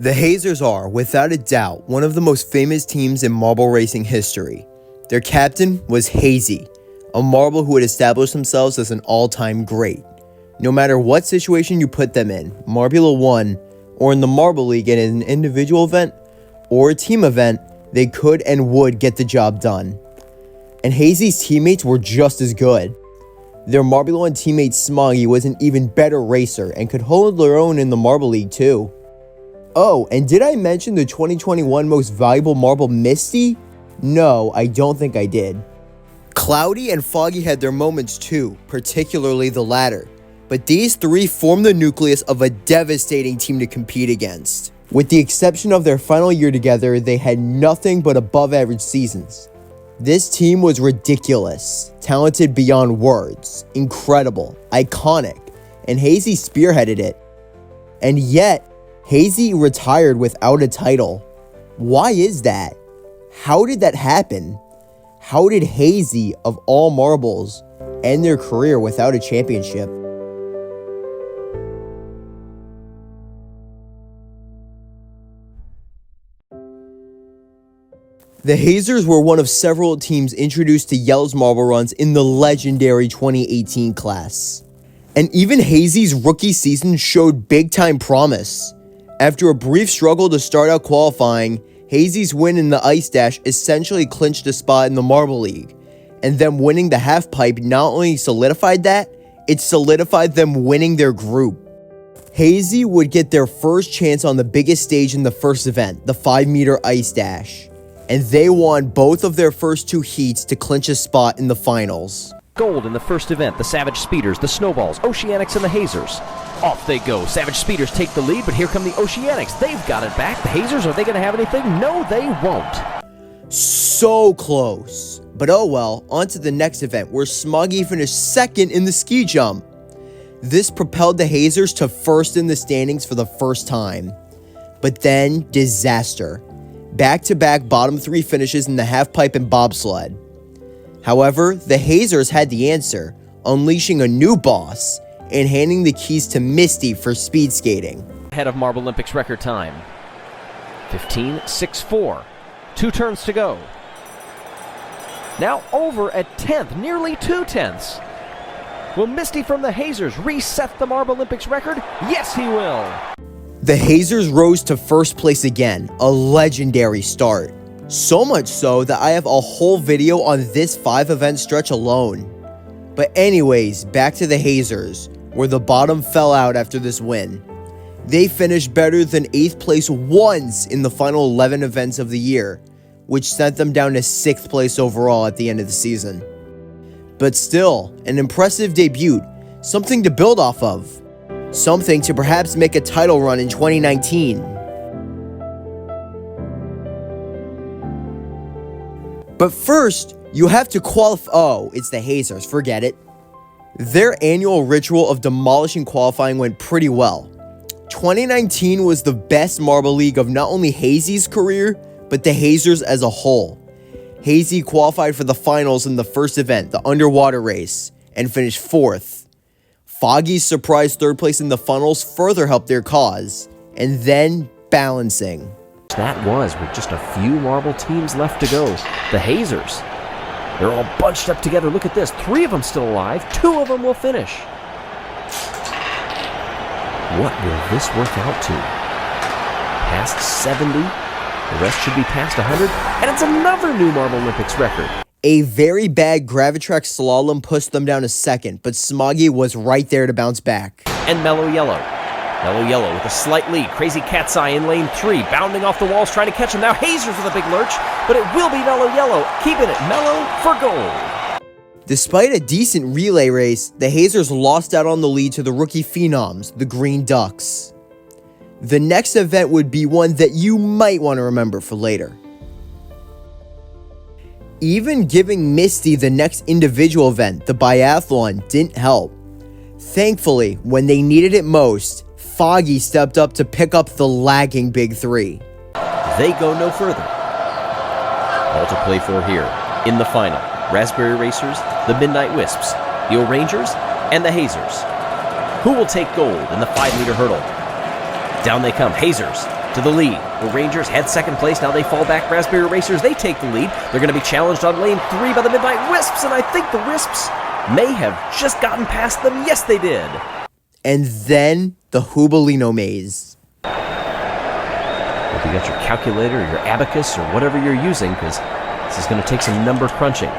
The Hazers are, without a doubt, one of the most famous teams in marble racing history. Their captain was Hazy, a marble who had established themselves as an all-time great. No matter what situation you put them in, Marbula won, or in the Marble League in an individual event or a team event, they could and would get the job done. And Hazy's teammates were just as good. Their Marbula 1 teammate Smoggy was an even better racer and could hold their own in the Marble League too. Oh, and did I mention the 2021 most valuable marble Misty? No, I don't think I did. Cloudy and Foggy had their moments too, particularly the latter. But these three formed the nucleus of a devastating team to compete against. With the exception of their final year together, they had nothing but above average seasons. This team was ridiculous, talented beyond words, incredible, iconic, and Hazy spearheaded it. And yet, Hazy retired without a title. Why is that? How did that happen? How did Hazy, of all marbles, end their career without a championship? The Hazers were one of several teams introduced to Yellow's marble runs in the legendary 2018 class. And even Hazy's rookie season showed big-time promise. After a brief struggle to start out qualifying, Hazy's win in the Ice Dash essentially clinched a spot in the Marble League, and them winning the half-pipe not only solidified that, it solidified them winning their group. Hazy would get their first chance on the biggest stage in the first event, the 5-meter Ice Dash, and they won both of their first two heats to clinch a spot in the finals. Gold in the first event, the Savage Speeders, the Snowballs, Oceanics, and the Hazers. Off they go. Savage Speeders take the lead, but here come the Oceanics. They've got it back. The Hazers, are they going to have anything? No, they won't. So close. But oh well, on to the next event, where Smoggy finished second in the ski jump. This propelled the Hazers to first in the standings for the first time. But then, disaster. Back-to-back bottom three finishes in the halfpipe and bobsled. However, the Hazers had the answer, unleashing a new boss and handing the keys to Misty for speed skating. Ahead of Marble Olympics record time. 15.64. 2 turns to go. Now over at 10th, nearly 2 tenths. Will Misty from the Hazers reset the Marble Olympics record? Yes, he will. The Hazers rose to first place again, a legendary start. So much so that I have a whole video on this 5-event stretch alone. But anyways, back to the Hazers, where the bottom fell out after this win. They finished better than 8th place once in the final 11 events of the year, which sent them down to 6th place overall at the end of the season. But still, an impressive debut, something to build off of. Something to perhaps make a title run in 2019. But first, you have to qualify. Oh, it's the Hazers, forget it. Their annual ritual of demolishing qualifying went pretty well. 2019 was the best Marble League of not only Hazy's career, but the Hazers as a whole. Hazy qualified for the finals in the first event, the underwater race, and finished 4th. Foggy's surprise 3rd place in the funnels further helped their cause, and then balancing. That was with just a few marble teams left to go. The Hazers, they're all bunched up together. Look at this. 3 of them still alive. 2 of them will finish. What will this work out to? Past 70. The rest should be past 100. And it's another new Marble Olympics record. A very bad Gravitrack slalom pushed them down to 2nd, but Smoggy was right there to bounce back. And Mellow Yellow. Mellow Yellow with a slight lead. Crazy Cat's Eye in lane 3, bounding off the walls, trying to catch him. Now Hazers with a big lurch, but it will be Mellow Yellow, keeping it mellow for gold. Despite a decent relay race, the Hazers lost out on the lead to the rookie phenoms, the Green Ducks. The next event would be one that you might want to remember for later. Even giving Misty the next individual event, the biathlon, didn't help. Thankfully, when they needed it most, Foggy stepped up to pick up the lagging Big 3. They go no further. All to play for here in the final. Raspberry Racers, the Midnight Wisps, the O'Rangers, and the Hazers. Who will take gold in the 5-meter hurdle? Down they come. Hazers to the lead. The Rangers head second place. Now they fall back. Raspberry Racers, they take the lead. They're going to be challenged on lane 3 by the Midnight Wisps, and I think the Wisps may have just gotten past them. Yes, they did. And then the Jubilino Maze. If you got your calculator or your abacus or whatever you're using, because this is going to take some number crunching.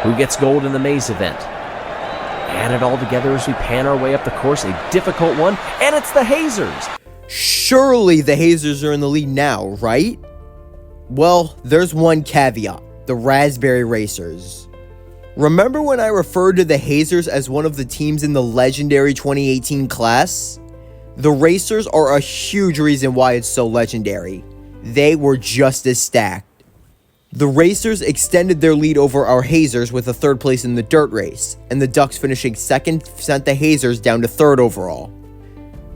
Who gets gold in the maze event? Add it all together as we pan our way up the course. A difficult one, and it's the Hazers. Surely the Hazers are in the lead now, right? Well, there's one caveat. The Raspberry Racers. Remember when I referred to the Hazers as one of the teams in the legendary 2018 class? The Racers are a huge reason why it's so legendary. They were just as stacked. The Racers extended their lead over our Hazers with a 3rd place in the dirt race, and the Ducks finishing 2nd sent the Hazers down to 3rd overall.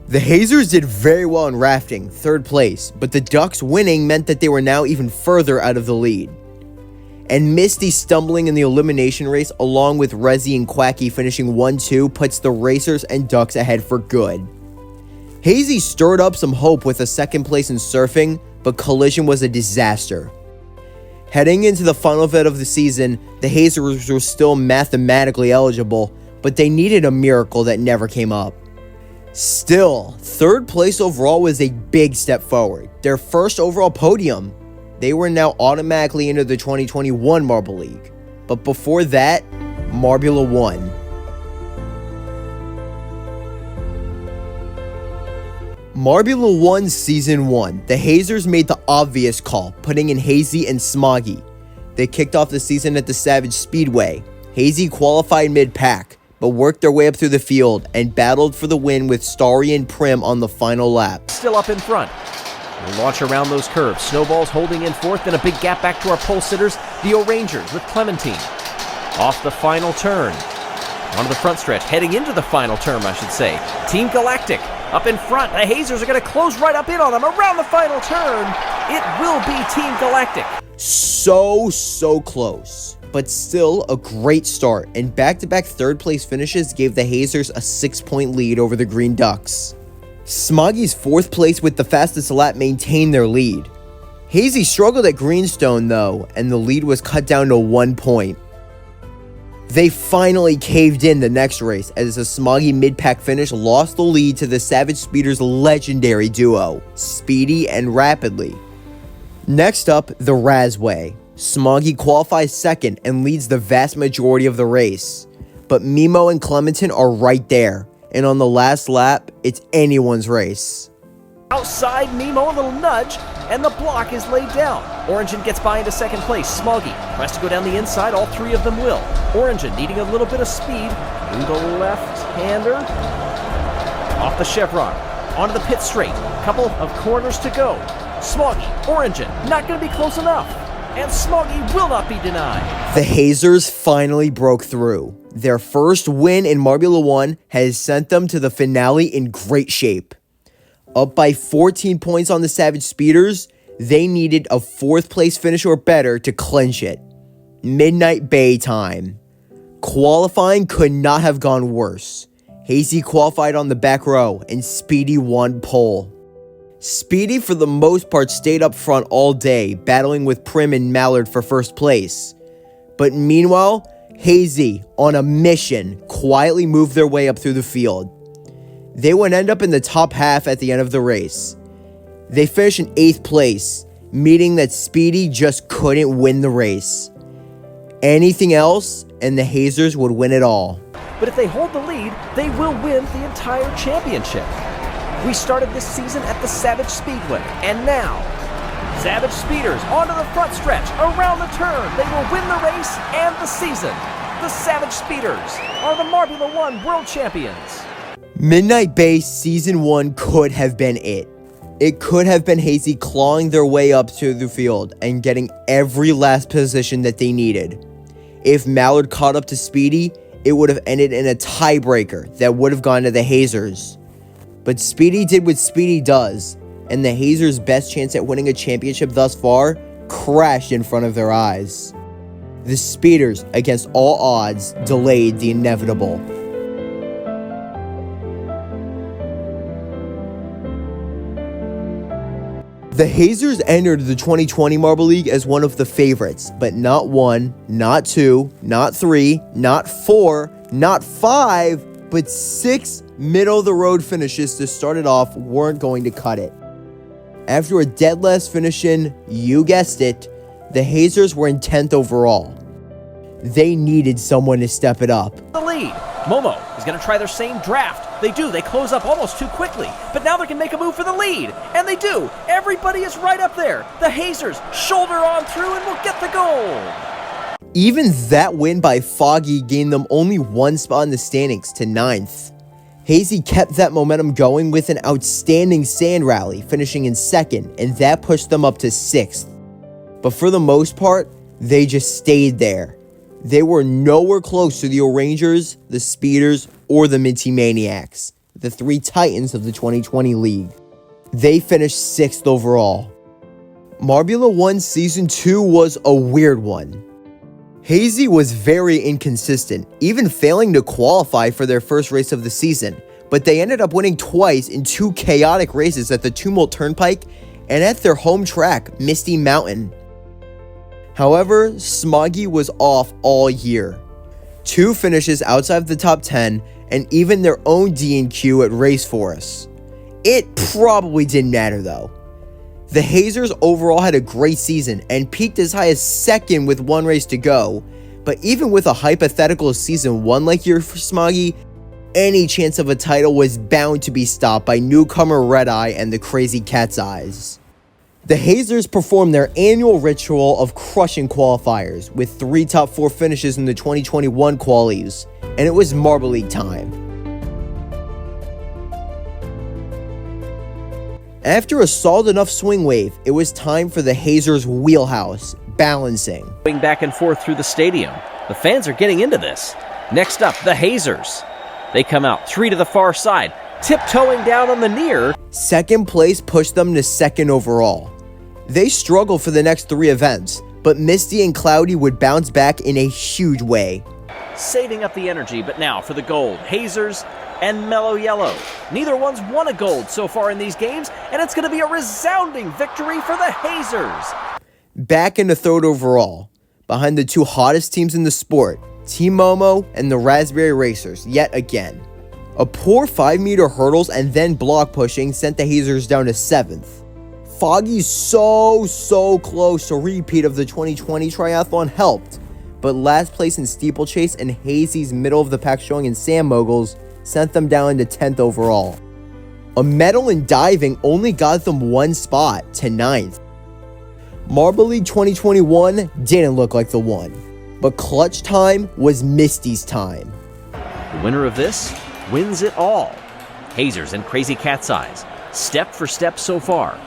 The Hazers did very well in rafting, 3rd place, but the Ducks winning meant that they were now even further out of the lead. And Misty stumbling in the elimination race along with Rezzy and Quacky finishing 1-2 puts the Racers and Ducks ahead for good. Hazy stirred up some hope with a 2nd place in surfing, but collision was a disaster. Heading into the final event of the season, the Hazers were still mathematically eligible, but they needed a miracle that never came up. Still, 3rd place overall was a big step forward, their 1st overall podium. They were now automatically into the 2021 Marble League, but before that, Marbula won. Marbula won Season 1. The Hazers made the obvious call, putting in Hazy and Smoggy. They kicked off the season at the Savage Speedway. Hazy qualified mid-pack, but worked their way up through the field and battled for the win with Starry and Prim on the final lap. Still up in front. We'll launch around those curves. Snowballs holding in 4th, then a big gap back to our pole sitters, the O-Rangers with Clementine. Off the final turn. Onto the front stretch, heading into the final turn, I should say. Team Galactic up in front. The Hazers are going to close right up in on them around the final turn. It will be Team Galactic. So close, but still a great start, and back-to-back 3rd place finishes gave the Hazers a 6-point lead over the Green Ducks. Smoggy's 4th place with the fastest lap maintained their lead. Hazy struggled at Greenstone though, and the lead was cut down to 1 point. They finally caved in the next race as a Smoggy mid-pack finish lost the lead to the Savage Speeders' legendary duo, Speedy and Rapidly. Next up, the Razway. Smoggy qualifies 2nd and leads the vast majority of the race. But Mimo and Clementine are right there, and on the last lap, it's anyone's race. Outside Mimo, a little nudge, and the block is laid down. Orangin gets by into 2nd place. Smoggy tries to go down the inside. All 3 of them will. Orangin needing a little bit of speed. To the left-hander. Off the chevron. Onto the pit straight. Couple of corners to go. Smoggy, Orangin, not going to be close enough. And Smoggy will not be denied. The Hazers finally broke through. Their first win in Marbula 1 has sent them to the finale in great shape. Up by 14 points on the Savage Speeders, they needed a 4th place finish or better to clinch it. Midnight Bay time. Qualifying could not have gone worse. Hazy qualified on the back row, and Speedy won pole. Speedy for the most part stayed up front all day, battling with Prim and Mallard for 1st place. But meanwhile, Hazy, on a mission, quietly moved their way up through the field. They would end up in the top half at the end of the race. They finished in 8th place, meaning that Speedy just couldn't win the race. Anything else, and the Hazers would win it all. But if they hold the lead, they will win the entire championship. We started this season at the Savage Speedway, and now, Savage Speeders onto the front stretch, around the turn. They will win the race and the season. The Savage Speeders are the Marbula 1 World Champions. Midnight Bay Season 1 could have been it. It could have been Hazy clawing their way up to the field and getting every last position that they needed. If Mallard caught up to Speedy, it would have ended in a tiebreaker that would have gone to the Hazers. But Speedy did what Speedy does, and the Hazers' best chance at winning a championship thus far crashed in front of their eyes. The Speeders, against all odds, delayed the inevitable. The Hazers entered the 2020 Marble League as one of the favorites, but not 1, not 2, not 3, not 4, not 5, but 6 middle-of-the-road finishes to start it off weren't going to cut it. After a dead last finish in, you guessed it, the Hazers were in 10th overall. They needed someone to step it up. The lead. Momo is going to try their same draft. They do. They close up almost too quickly. But now they can make a move for the lead. And they do. Everybody is right up there. The Hazers shoulder on through and will get the goal. Even that win by Foggy gained them only 1 spot in the standings to 9th. Hazy kept that momentum going with an outstanding sand rally, finishing in 2nd, and that pushed them up to 6th. But for the most part, they just stayed there. They were nowhere close to the O'Rangers, the Speeders, or the Minty Maniacs, the 3 titans of the 2020 league. They finished 6th overall. Marbula 1 Season 2 was a weird one. Hazy was very inconsistent, even failing to qualify for their first race of the season, but they ended up winning twice in 2 chaotic races at the Tumult Turnpike and at their home track, Misty Mountain. However, Smoggy was off all year. 2 finishes outside of the top 10 and even their own D&Q at Race Forest. It probably didn't matter though. The Hazers overall had a great season and peaked as high as 2nd with 1 race to go, but even with a hypothetical season 1 like year for Smoggy, any chance of a title was bound to be stopped by newcomer Red Eye and the Crazy Cat's Eyes. The Hazers performed their annual ritual of crushing qualifiers with 3 top 4 finishes in the 2021 qualies, and it was Marble League time. After a solid enough swing wave, it was time for the Hazers' wheelhouse, balancing. Going back and forth through the stadium. The fans are getting into this. Next up, the Hazers. They come out 3 to the far side, tiptoeing down on the near. 2nd place pushed them to 2nd overall. They struggled for the next 3 events, but Misty and Cloudy would bounce back in a huge way. Saving up the energy, but now for the gold. Hazers and Mellow Yellow. Neither one's won a gold so far in these games, and it's going to be a resounding victory for the Hazers. Back in the 3rd overall, behind the 2 hottest teams in the sport, Team Momo and the Raspberry Racers, yet again. A poor 5-meter hurdles and then block pushing sent the Hazers down to 7th. Foggy's so close to repeat of the 2020 triathlon helped, but last place in steeplechase and Hazy's middle of the pack showing in sand moguls sent them down to 10th overall. A medal in diving only got them 1 spot to 9th. Marble League 2021 didn't look like the one, but clutch time was Misty's time. The winner of this wins it all. Hazers and Crazy Cat's Eyes, step for step so far.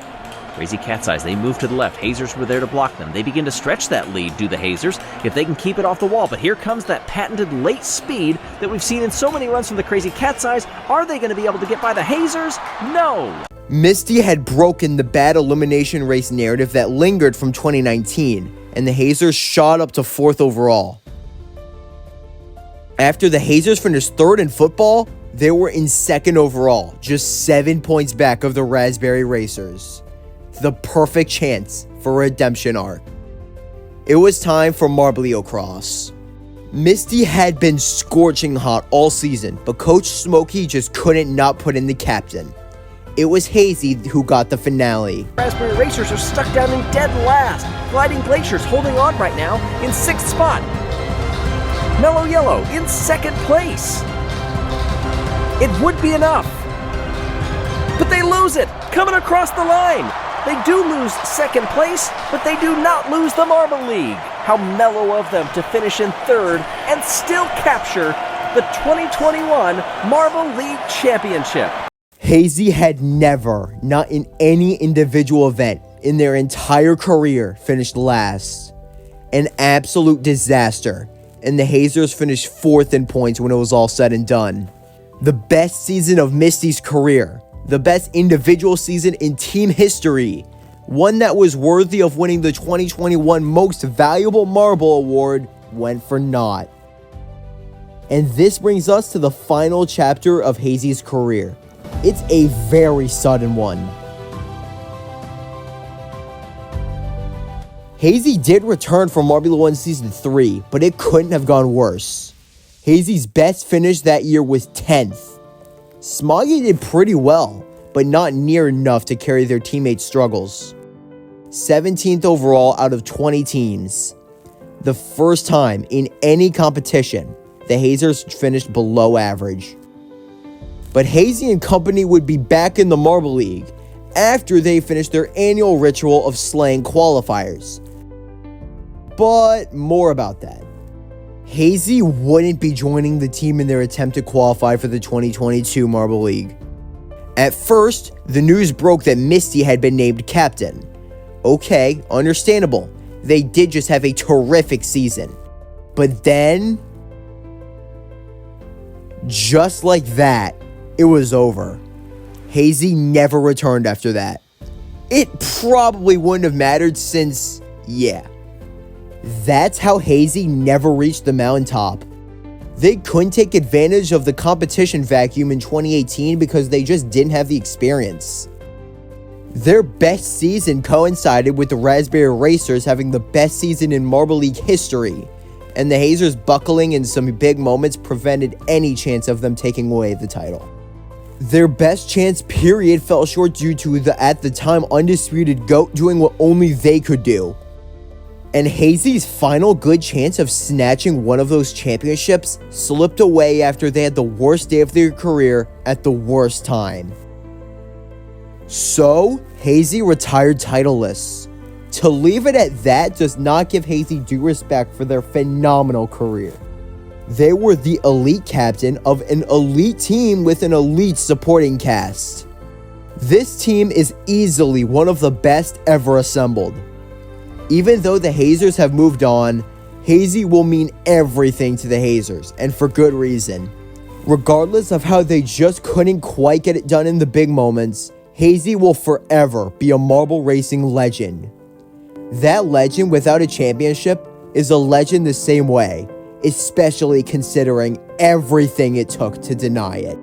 Crazy Cat's Eyes, they move to the left. Hazers were there to block them. They begin to stretch that lead, do the Hazers, if they can keep it off the wall. But here comes that patented late speed that we've seen in so many runs from the Crazy Cat's Eyes. Are they going to be able to get by the Hazers? No! Misty had broken the bad elimination race narrative that lingered from 2019, and the Hazers shot up to 4th overall. After the Hazers finished 3rd in football, they were in 2nd overall, just 7 points back of the Raspberry Racers. The perfect chance for a redemption arc. It was time for Marbula Cross. Misty had been scorching hot all season, but Coach Smokey just couldn't not put in the captain. It was Hazy who got the finale. Raspberry Racers are stuck down in dead last. Gliding Glaciers holding on right now in 6th spot. Mellow Yellow in 2nd place. It would be enough. But they lose it, coming across the line. They do lose 2nd place, but they do not lose the Marble League. How mellow of them to finish in 3rd and still capture the 2021 Marble League Championship. Hazy had never, not in any individual event in their entire career, finished last. An absolute disaster, and the Hazers finished 4th in points when it was all said and done. The best season of Misty's career. The best individual season in team history, one that was worthy of winning the 2021 Most Valuable Marble Award, went for naught. And this brings us to the final chapter of Hazy's career. It's a very sudden one. Hazy did return from Marbula 1 Season 3, but it couldn't have gone worse. Hazy's best finish that year was 10th. Smoggy did pretty well, but not near enough to carry their teammates' struggles. 17th overall out of 20 teams. The first time in any competition, the Hazers finished below average. But Hazy and company would be back in the Marble League after they finished their annual ritual of slaying qualifiers. But more about that. Hazy wouldn't be joining the team in their attempt to qualify for the 2022 Marble League. At first, the news broke that Misty had been named captain. Okay, understandable. They did just have a terrific season. But then, just like that, it was over. Hazy never returned after that. It probably wouldn't have mattered since, yeah. That's how Hazy never reached the mountaintop. They couldn't take advantage of the competition vacuum in 2018 because they just didn't have the experience. Their best season coincided with the Raspberry Racers having the best season in Marble League history, and the Hazers buckling in some big moments prevented any chance of them taking away the title. Their best chance period fell short due to the at the time undisputed GOAT doing what only they could do. And Hazy's final good chance of snatching one of those championships slipped away after they had the worst day of their career at the worst time. So, Hazy retired titleless. To leave it at that does not give Hazy due respect for their phenomenal career. They were the elite captain of an elite team with an elite supporting cast. This team is easily one of the best ever assembled. Even though the Hazers have moved on, Hazy will mean everything to the Hazers, and for good reason. Regardless of how they just couldn't quite get it done in the big moments, Hazy will forever be a marble racing legend. That legend without a championship is a legend the same way, especially considering everything it took to deny it.